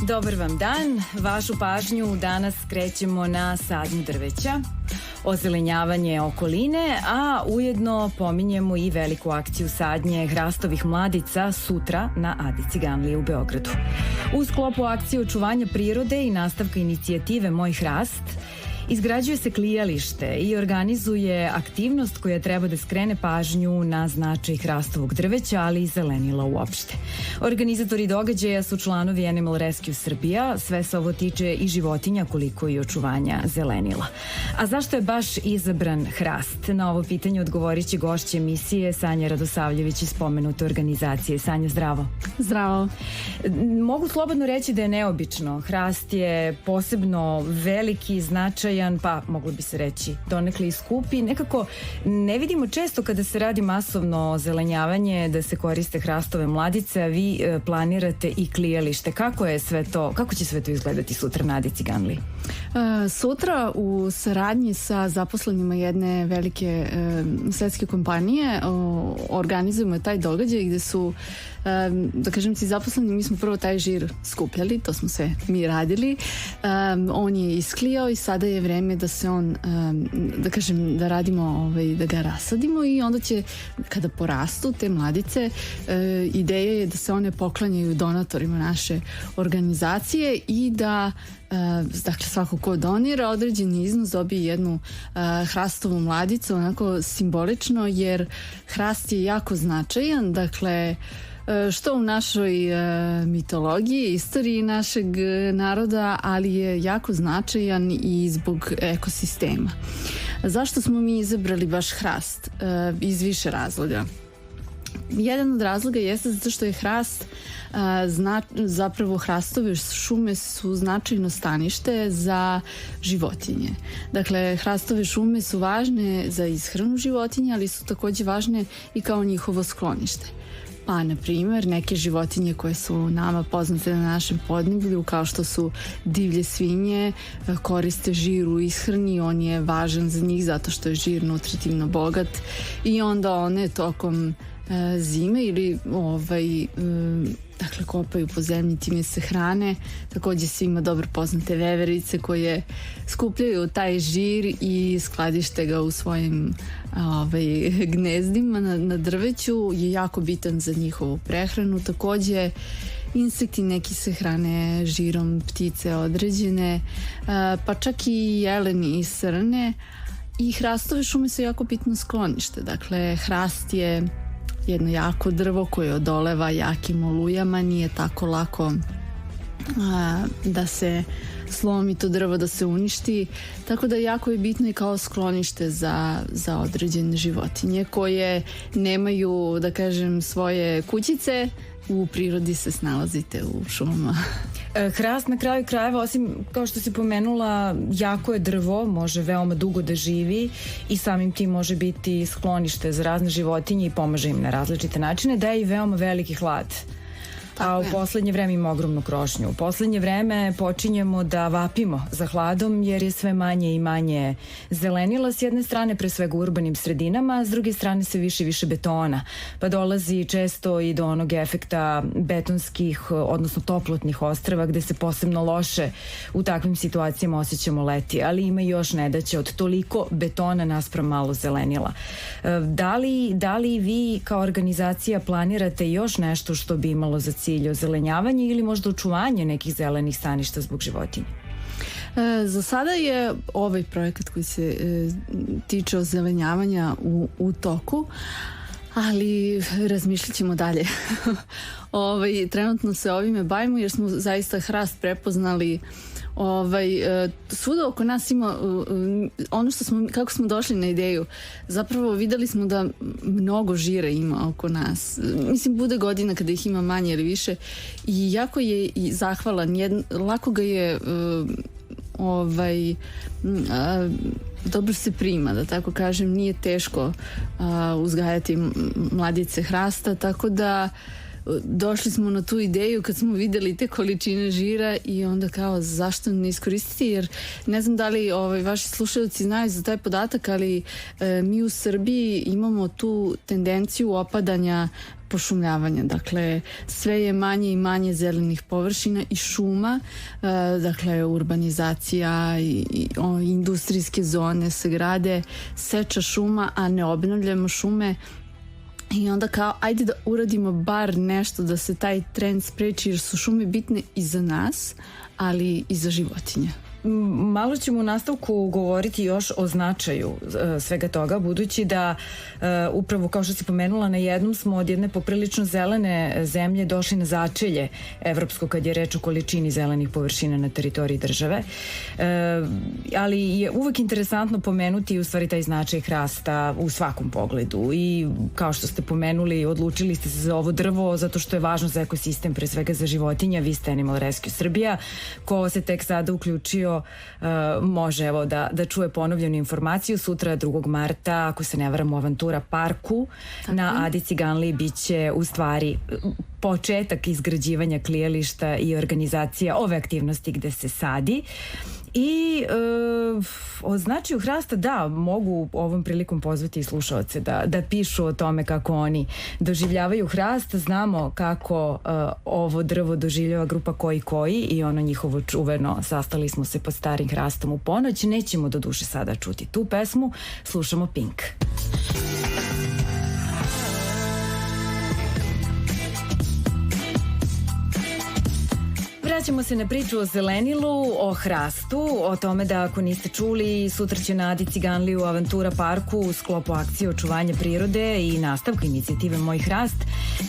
Dobar vam dan. Vašu pažnju danas skrećemo na sadnju drveća, ozelenjavanje okoline, a ujedno pominjemo i veliku akciju sadnje hrastovih mladica sutra na Adi Ciganlije u Beogradu. U sklopu akcije očuvanja prirode i nastavka inicijative Moj hrast, izgrađuje se klijalište i organizuje aktivnost koja treba da skrene pažnju na značaj hrastovog drveća, ali i zelenila uopšte. Organizatori događaja su članovi Animal Rescue Srbija, sve se ovo tiče i životinja koliko i očuvanja zelenila. A zašto je baš izabran hrast? Na ovo pitanje odgovorit će gošća emisije Sanja Radosavljević iz pomenute organizacije. Sanja, zdravo. Zdravo. Mogu slobodno reći da je neobično. Hrast je posebno veliki, značajan, pa moglo bi se reći donekle i skupi. Nekako ne vidimo često kada se radi masovno zelenjavanje da se koriste hrastove mladice, a vi planirate i klijalište. Kako će sve to izgledati sutra na Adi Ciganliji? Sutra u saradnji sa zaposlenima jedne velike svetske kompanije organizujemo taj događaj gde su, da kažem ti, zaposleni, mi smo prvo taj žir skupljali, to smo sve mi radili, on je isklijao i sada je vreme da se on, da kažem, da radimo, da ga rasadimo i onda će, kada porastu te mladice, ideja je da se one poklanjaju donatorima naše organizacije i da dakle svako ko donira određeni iznos dobije jednu hrastovu mladicu, onako simbolično, jer hrast je jako značajan, dakle što u našoj mitologiji, istoriji našeg naroda, ali je jako značajan i zbog ekosistema. Zašto smo mi izabrali baš hrast? Iz više razloga. Jedan od razloga jeste zato što je hrast, zapravo hrastove šume su značajno stanište za životinje. Dakle, hrastove šume su važne za ishranu životinja, ali su takođe važne i kao njihovo sklonište. Pa, na primjer, neke životinje koje su nama poznate na našem podneblju, kao što su divlje svinje, koriste žir u ishrani, on je važan za njih zato što je žir nutritivno bogat i onda one tokom zime ili dakle kopaju po zemlji, time se hrane. Takođe svima dobro poznate veverice koje skupljaju taj žir i skladište ga u svojim gnezdima na drveću, je jako bitan za njihovu prehranu. Takođe insekti neki se hrane žirom, ptice određene, pa čak i jeleni i srne. I hrastove šume su jako bitno sklonište. Dakle, hrast je jedno jako drvo koje odoleva jakim olujama, nije tako lako da se slomi to drvo, da se uništi, tako da jako je bitno i kao sklonište za određene životinje koje nemaju, da kažem, svoje kućice. U prirodi se snalazite u šumama. Hrast na kraju krajeva, osim kao što si pomenula, jako je drvo, može veoma dugo da živi i samim tim može biti sklonište za razne životinje i pomaže im na različite načine, da je i veoma veliki hlad. A u poslednje vreme ima ogromnu krošnju. U poslednje vreme počinjemo da vapimo za hladom jer je sve manje i manje zelenila s jedne strane, pre svega u urbanim sredinama, a s druge strane sve više i više betona. Pa dolazi često i do onog efekta betonskih, odnosno toplotnih ostrava gde se posebno loše u takvim situacijama osjećamo leti, ali ima još nedaće od toliko betona naspram malo zelenila. Da li vi kao organizacija planirate još nešto što bi imalo za cilj ozelenjavanje ili možda očuvanje nekih zelenih staništa zbog životinja? Za sada je ovaj projekat koji se tiče ozelenjavanja u toku, ali razmišljat ćemo dalje. Trenutno se ovime bavimo jer smo zaista hrast prepoznali. Svuda oko nas ima ono kako smo došli na ideju, zapravo videli smo da mnogo žira ima oko nas, mislim bude godina kada ih ima manje ili više i jako je i zahvalan, lako ga je dobro se prima, da tako kažem, nije teško uzgajati mladice hrasta, tako da došli smo na tu ideju kad smo videli te količine žira i onda kao zašto ne iskoristiti, jer ne znam da li vaši slušalci znaju za taj podatak, ali mi u Srbiji imamo tu tendenciju opadanja pošumljavanja, dakle sve je manje i manje zelenih površina i šuma, dakle urbanizacija i industrijske zone se grade, seča šuma, a ne obnavljamo šume. I onda kao, ajde da uradimo bar nešto da se taj trend spreči, jer su šume bitne i za nas, ali i za životinje. Malo ćemo u nastavku govoriti još o značaju svega toga, budući da upravo kao što si pomenula, na jednom smo od jedne poprilično zelene zemlje došli na začelje evropsko kad je reč o količini zelenih površina na teritoriji države. Ali je uvek interesantno pomenuti u stvari taj značaj hrasta u svakom pogledu i kao što ste pomenuli, odlučili ste se za ovo drvo zato što je važno za ekosistem, pre svega za životinja. Vi ste Animal Rescue Srbija. Ko se tek sada uključio može evo da čuje ponovljenu informaciju. Sutra 2. marta, ako se ne varam, u Avantura parku na Adi Ciganliji biće u stvari početak izgrađivanja klijališta i organizacija ove aktivnosti gde se sadi. I o značaju hrasta, da, mogu ovom prilikom pozvati i slušaoce da pišu o tome kako oni doživljavaju hrast. Znamo kako ovo drvo doživljava grupa Koji i ono njihovo čuveno Sastali smo se pod starim hrastom u ponoć. Nećemo do duše sada čuti tu pesmu, slušamo Pink. Vraćamo se na priču o zelenilu, o hrastu, o tome da ako niste čuli, sutra će na Adi Ciganliji u Avantura parku u sklopu akcije očuvanja prirode i nastavka inicijative Moj hrast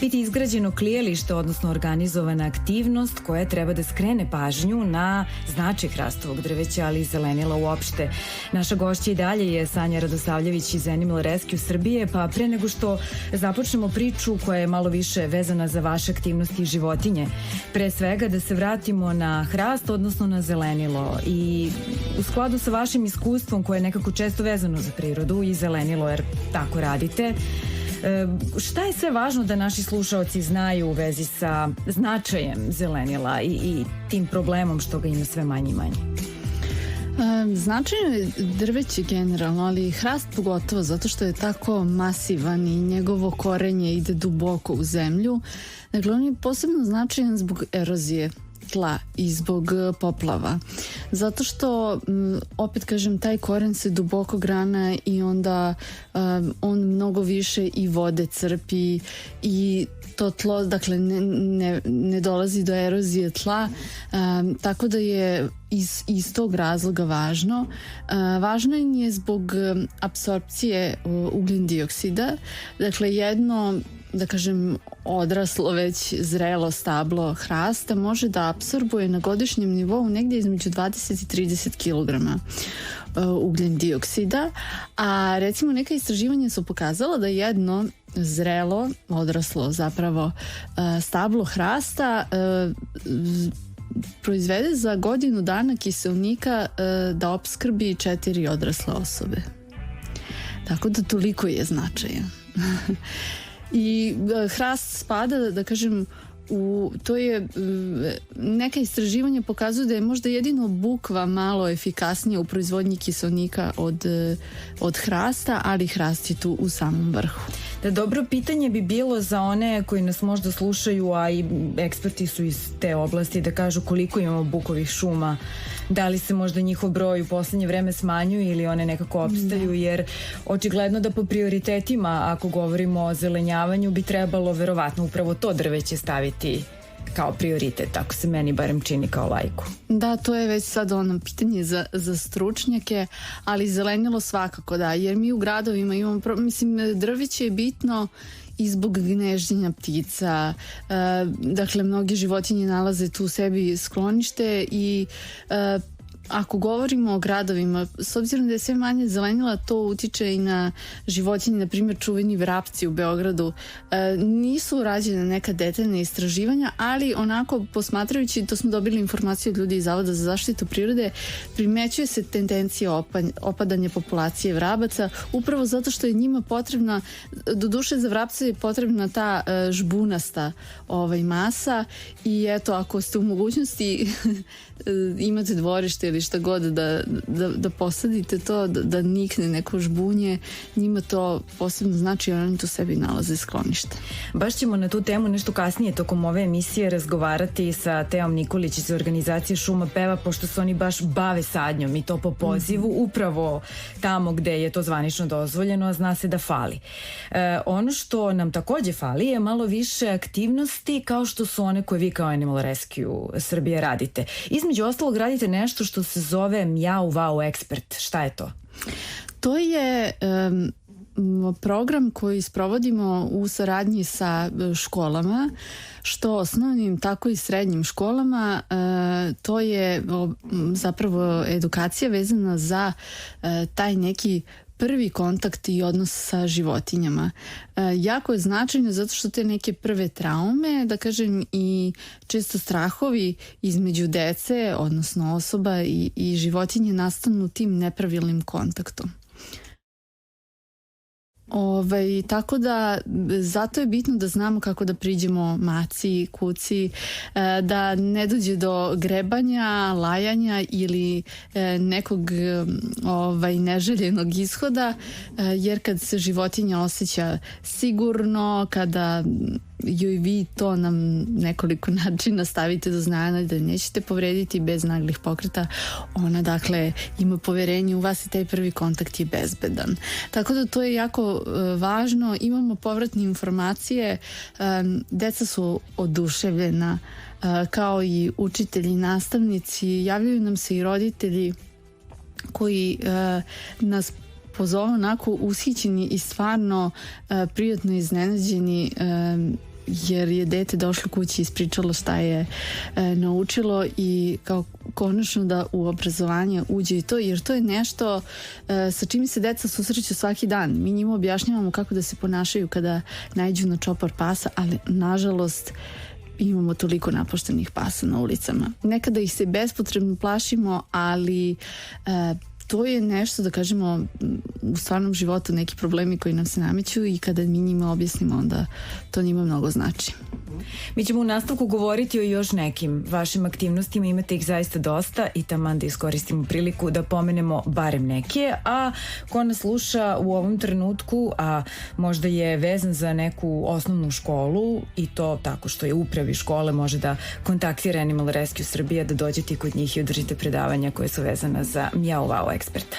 biti izgrađeno klijalište, odnosno organizovana aktivnost koja treba da skrene pažnju na značaj hrastovog drveća, ali i zelenila uopšte. Naša gošća i dalje je Sanja Radosavljević iz Animal Rescue Srbije, pa pre nego što započnemo priču koja je malo više vezana za vaše aktivnosti i životinje, pre svega da se vratimo na hrast, odnosno na zelenilo, i u skladu sa vašim iskustvom koje je nekako često vezano za prirodu i zelenilo, jer tako radite, šta je sve važno da naši slušaoci znaju u vezi sa značajem zelenila i tim problemom što ga ima sve manje i manje? Značajno je drveće generalno, ali hrast pogotovo zato što je tako masivan i njegovo korenje ide duboko u zemlju. Dakle, on je posebno značajan zbog erozije tla i zbog poplava. Zato što, opet kažem, taj koren se duboko grana i onda on mnogo više i vode crpi i to tlo, dakle, ne dolazi do erozije tla, tako da je iz tog razloga važno. Važno je zbog apsorpcije ugljen dioksida. Dakle, jedno, da kažem, odraslo već zrelo stablo hrasta može da apsorbuje na godišnjem nivou negdje između 20 i 30 kilograma ugljen dioksida, a recimo neka istraživanja su pokazala da jedno zrelo, odraslo zapravo stablo hrasta proizvede za godinu dana kiseonika da opskrbi 4 odrasle osobe. Tako da toliko je značajan. I hrast spada, da kažem, to je, neka istraživanja pokazuju da je možda jedino bukva malo efikasnija u proizvodnji kiseonika od hrasta, ali hrast je tu u samom vrhu. Da, dobro pitanje bi bilo za one koji nas možda slušaju, a i eksperti su iz te oblasti, da kažu koliko imamo bukovih šuma, da li se možda njihov broj u poslednje vreme smanjuju ili one nekako opstaju, jer očigledno da po prioritetima, ako govorimo o zelenjavanju, bi trebalo verovatno upravo to drveće staviti kao prioritet, ako se meni barem čini kao lajku. Da, to je već sad ono pitanje za stručnjake, ali zelenilo svakako da, jer mi u gradovima imamo, mislim, drveće je bitno i zbog gnežđenja ptica. Dakle, mnogi životinje nalaze tu u sebi sklonište i Ako govorimo o gradovima, s obzirom da je sve manje zelenila, to utiče i na životinje, na primjer čuveni vrapci u Beogradu. Nisu rađene neka detaljna istraživanja, ali onako posmatrajući, to smo dobili informaciju od ljudi iz Zavoda za zaštitu prirode, primećuje se tendencija opadanja populacije vrabaca, upravo zato što je njima potrebna, doduše za vrapce je potrebna ta žbunasta masa i eto, ako ste u mogućnosti imate dvorište ili šta god da posadite to, da nikne neko žbunje, njima to posebno znači jer oni tu sebi nalaze sklonište. Baš ćemo na tu temu nešto kasnije tokom ove emisije razgovarati sa Teom Nikolić iz organizacije Šuma peva, pošto se oni baš bave sadnjom i to po pozivu, upravo tamo gde je to zvanično dozvoljeno, a zna se da fali. Ono što nam takođe fali je malo više aktivnosti kao što su one koje vi kao Animal Rescue Srbije radite. Između ostalog radite nešto što se zove Mjau Vau Ekspert. Šta je to? To je program koji sprovodimo u saradnji sa školama, što osnovnim, tako i srednjim školama. To je zapravo edukacija vezana za taj neki prvi kontakt i odnos sa životinjama. Jako je značajno zato što te neke prve traume, da kažem, i često strahovi između dece, odnosno osoba i životinje nastanu tim nepravilnim kontaktom. Tako da zato je bitno da znamo kako da priđemo maci, kuci, da ne dođe do grebanja, lajanja ili nekog neželjenog ishoda, jer kad se životinja osjeća sigurno, kada joj vi to nam nekoliko načina stavite do znanja da nećete povrediti bez naglih pokreta, ona dakle ima poverenje u vas i taj prvi kontakt je bezbedan. Tako da to je jako važno, imamo povratne informacije, deca su oduševljena, kao i učitelji, nastavnici, javljaju nam se i roditelji koji nas pozovu onako ushićeni i stvarno prijatno iznenađeni, jer je dete došlo kući i ispričalo šta je naučilo i kao konačno da u obrazovanje uđe i to, jer to je nešto sa čim se deca susreću svaki dan. Mi njima objašnjavamo kako da se ponašaju kada naiđu na čopor pasa, ali nažalost imamo toliko napuštenih pasa na ulicama. Nekada ih se bespotrebno plašimo, ali to je nešto, da kažemo, u stvarnom životu neki problemi koji nam se nameću i kada mi njima objasnimo, onda to njima mnogo znači. Mi ćemo u nastavku govoriti o još nekim vašim aktivnostima, imate ih zaista dosta i taman da iskoristimo priliku da pomenemo barem neke, a ko nas sluša u ovom trenutku, a možda je vezan za neku osnovnu školu i to tako što je upravi škole, može da kontaktira Animal Rescue Srbija, da dođete kod njih i održite predavanja koje su vezana za Mjau Vau Eksperta.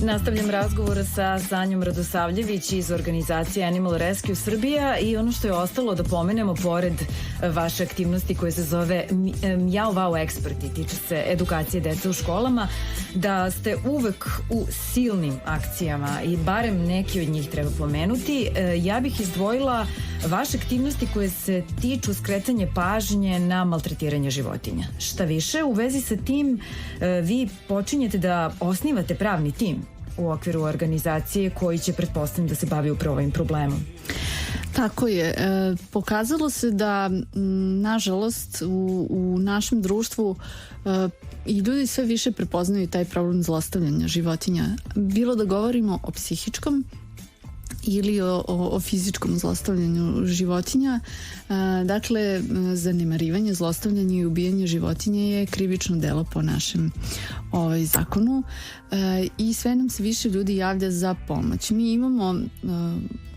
Nastavljam razgovor sa Sanjom Radosavljević iz organizacije Animal Rescue Srbija i ono što je ostalo da pomenemo pored vaše aktivnosti koje se zove Miau Wow Experti, tiče se edukacije dece u školama, da ste uvek u silnim akcijama i barem neki od njih treba pomenuti. Ja bih izdvojila vaše aktivnosti koje se tiču skretanja pažnje na maltretiranje životinja. Šta više, u vezi sa tim vi počinjete da osnivate pravni tim u okviru organizacije koji će, pretpostavljam, da se bavi upravo ovim problemom. Tako je. Pokazalo se da, nažalost, u našem društvu i ljudi sve više prepoznaju taj problem zlostavljanja životinja. Bilo da govorimo o psihičkom ili o fizičkom zlostavljanju životinja. Dakle, zanemarivanje, zlostavljanje i ubijanje životinja je krivično delo po našem zakonu i sve nam se više ljudi javlja za pomoć. Mi imamo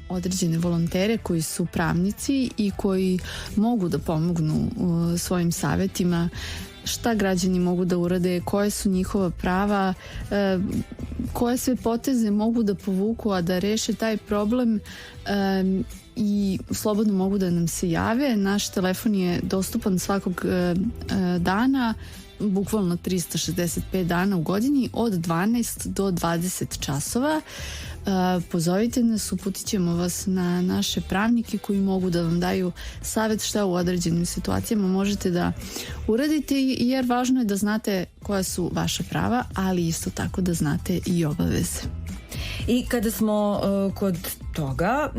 određene volontere koji su pravnici i koji mogu da pomognu svojim savjetima šta građani mogu da urade, koje su njihova prava, koje sve poteze mogu da povuku, a da reše taj problem i slobodno mogu da nam se jave. Naš telefon je dostupan svakog dana, bukvalno 365 dana u godini od 12 do 20 časova. Pozovite nas, uputit ćemo vas na naše pravnike koji mogu da vam daju savjet šta u određenim situacijama možete da uradite, jer važno je da znate koja su vaša prava, ali isto tako da znate i obaveze. I kada smo kod toga,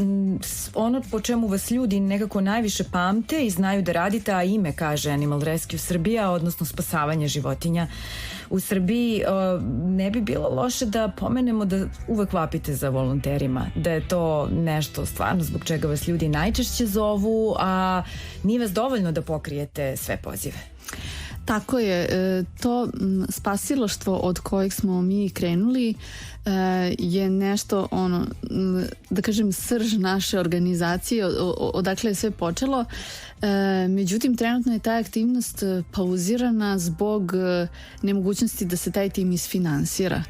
ono po čemu vas ljudi nekako najviše pamte i znaju da radite, a ime kaže Animal Rescue Srbija, odnosno spasavanje životinja u Srbiji, ne bi bilo loše da pomenemo da uvek vapite za volonterima, da je to nešto stvarno zbog čega vas ljudi najčešće zovu, a nije vas dovoljno da pokrijete sve pozive. Tako je, to spasilaštvo od kojeg smo mi krenuli je nešto, da kažem, srž naše organizacije, odakle je sve počelo. Međutim, trenutno je ta aktivnost pauzirana zbog nemogućnosti da se taj tim isfinansira,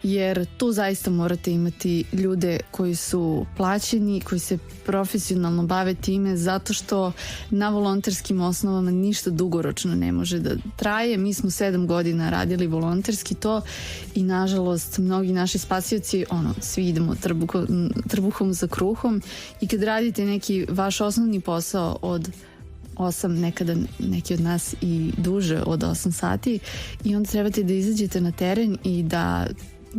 jer tu zaista morate imati ljude koji su plaćeni, koji se profesionalno bave time, zato što na volonterskim osnovama ništa dugoročno ne može da traje. Mi smo 7 godina radili volonterski to i nažalost mnogi naši spasioci, svi idemo trbuhom za kruhom, i kad radite neki vaš osnovni posao od 8, nekada neki od nas i duže od 8 sati, i onda trebate da izađete na teren i da,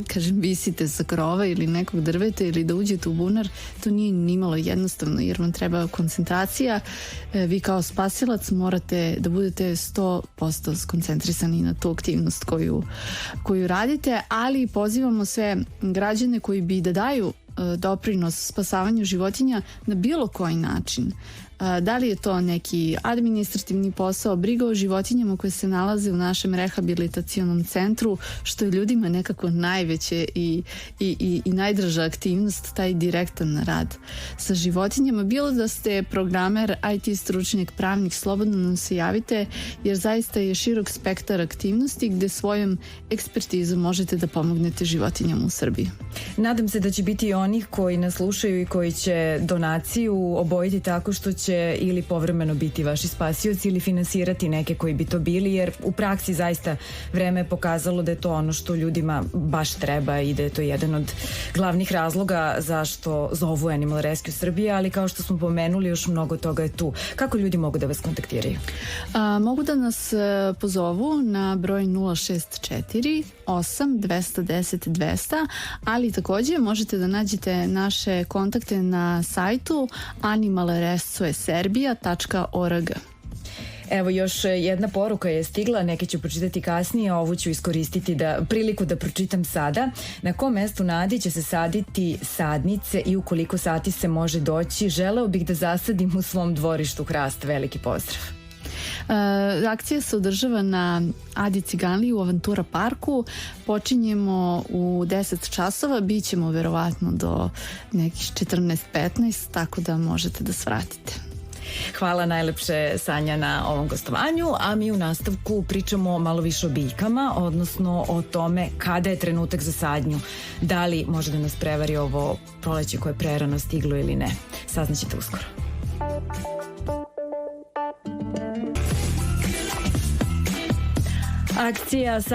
kažem, visite sa krova ili nekog drveta ili da uđete u bunar, to nije nimalo jednostavno, jer vam treba koncentracija. Vi kao spasilac morate da budete 100% skoncentrisani na tu aktivnost koju radite, ali pozivamo sve građane koji bi da daju doprinos spasavanju životinja na bilo koji način. Da li je to neki administrativni posao, briga o životinjama koje se nalaze u našem rehabilitacionom centru, što je ljudima nekako najveće i najdraža aktivnost, taj direktan rad sa životinjama. Bilo da ste programer, IT stručnjak, pravnik, slobodno nam se javite, jer zaista je širok spektar aktivnosti gde svojom ekspertizom možete da pomognete životinjama u Srbiji. Nadam se da će biti i onih koji nas slušaju i koji će donaciju obojiti tako što će ili povremeno biti vaši spasioci ili finansirati neke koji bi to bili, jer u praksi zaista vreme je pokazalo da je to ono što ljudima baš treba i da je to jedan od glavnih razloga zašto zovu Animal Rescue Srbija, ali kao što smo pomenuli, još mnogo toga je tu. Kako ljudi mogu da vas kontaktiraju? Mogu da nas pozovu na broj 064 8 210 200, ali takođe možete da nađete naše kontakte na sajtu animalrescueserbia.org. Evo, još jedna poruka je stigla, neke ću pročitati kasnije, ovu ću iskoristiti priliku da pročitam sada. Na kom mestu nadi će se saditi sadnice i u koliko sati se može doći? Želeo bih da zasadim u svom dvorištu hrast. Veliki pozdrav. Akcija se održava na Adi Ciganliji u Avantura parku. Počinjemo u 10 časova, bit ćemo verovatno do nekih 14-15, tako da možete da svratite. Hvala najlepše, Sanja, na ovom gostovanju, a mi u nastavku pričamo malo više o biljkama, odnosno o tome kada je trenutak za sadnju. Da li može da nas prevari ovo proleće koje je prerano stiglo ili ne. Saznaćete uskoro. Akcija sadnje